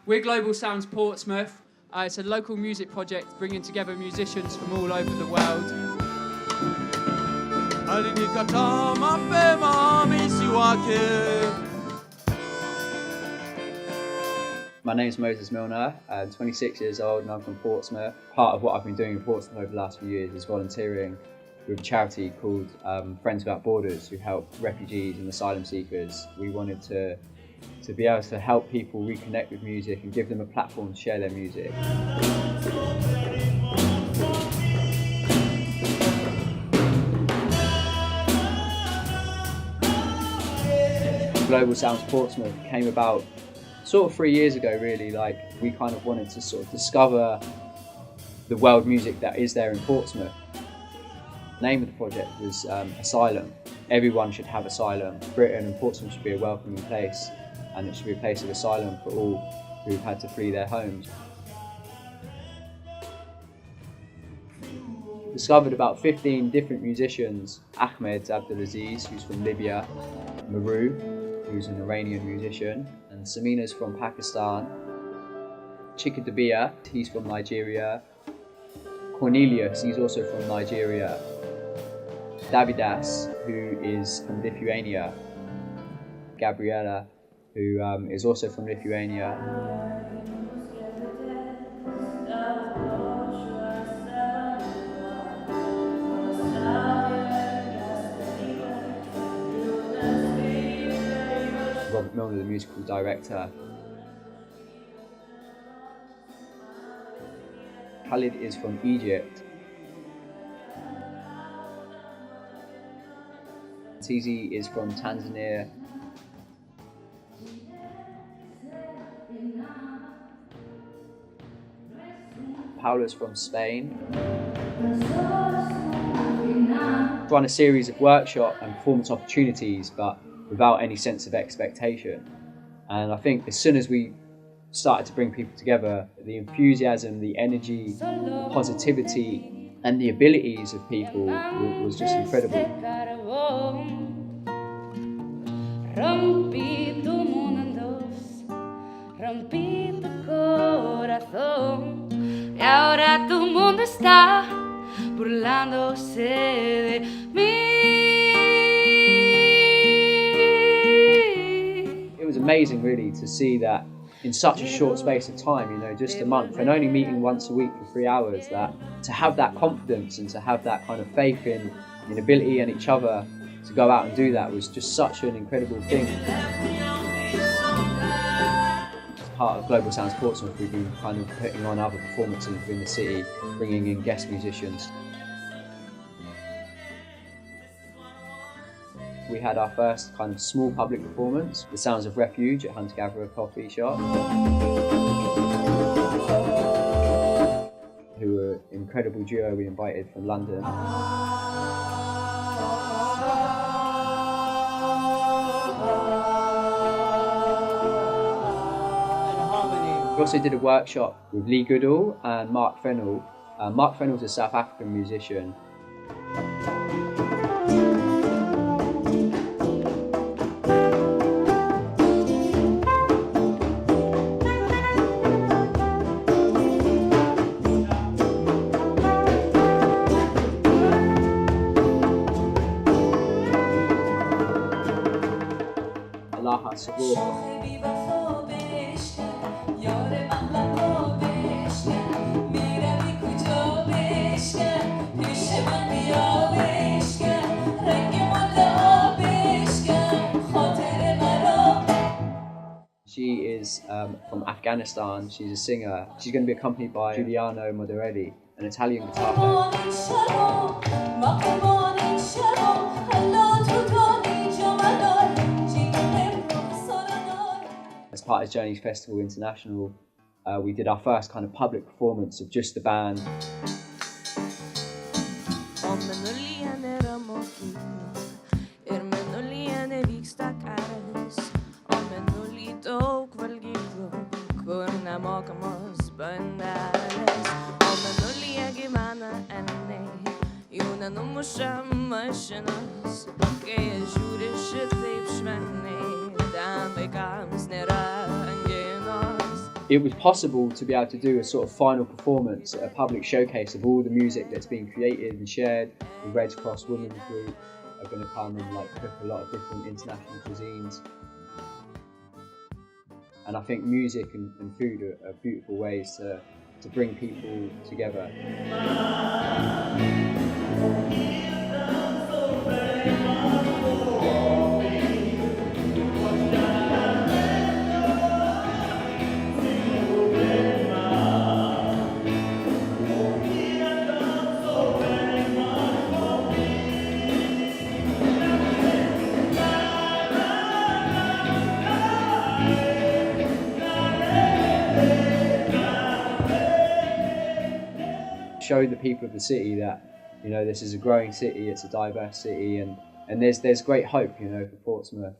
We're Global Sounds Portsmouth. It's a local music project bringing together musicians from all over the world. My name is Moses Milner, I'm 26 years old and I'm from Portsmouth. Part of what I've been doing in Portsmouth over the last few years is volunteering with a charity called Friends Without Borders, who help refugees and asylum seekers. We wanted to be able to help people reconnect with music and give them a platform to share their music. Global Sounds Portsmouth came about sort of 3 years ago, really. Like, we kind of wanted to sort of discover the world music that is there in Portsmouth. The name of the project was Asylum. Everyone should have asylum. Britain and Portsmouth should be a welcoming place, and it should be a place of asylum for all who've had to flee their homes. Discovered about 15 different musicians. Ahmed Abdulaziz, who's from Libya, Maru, who's an Iranian musician, and Samina's from Pakistan. Chikadabia, he's from Nigeria. Cornelius, he's also from Nigeria. Davidas, who is from Lithuania. Gabriela, who is also from Lithuania. Robert Milner, the musical director. Khalid is from Egypt. Tizi is from Tanzania. Paula's from Spain. Run a series of workshop and performance opportunities, but without any sense of expectation. And I think as soon as we started to bring people together, the enthusiasm, the energy, the positivity, and the abilities of people was just incredible. It was amazing, really, to see that in such a short space of time, you know, just a month, and only meeting once a week for 3 hours, that to have that confidence and to have that kind of faith in ability and each other to go out and do that was just such an incredible thing. As part of Global Sounds Portsmouth, we've been kind of putting on other performances within the city, bringing in guest musicians. We had our first kind of small public performance, The Sounds of Refuge at Hunter Gatherer Coffee Shop, who were an incredible duo we invited from London. We also did a workshop with Lee Goodall and Mark Fennell. Mark Fennell's a South African musician. She is from Afghanistan. She's a singer. She's going to be accompanied by Giuliano Moderelli, an Italian guitar player. As part of Journeys Festival International, we did our first kind of public performance of just the band. it was possible to be able to do a sort of final performance, a public showcase of all the music that's been created and shared. The Red Cross Women's Group are going to come and like cook a lot of different international cuisines. And I think music and food are beautiful ways to bring people together. Show the people of the city that, you know, this is a growing city, it's a diverse city, and there's great hope, you know, for Portsmouth.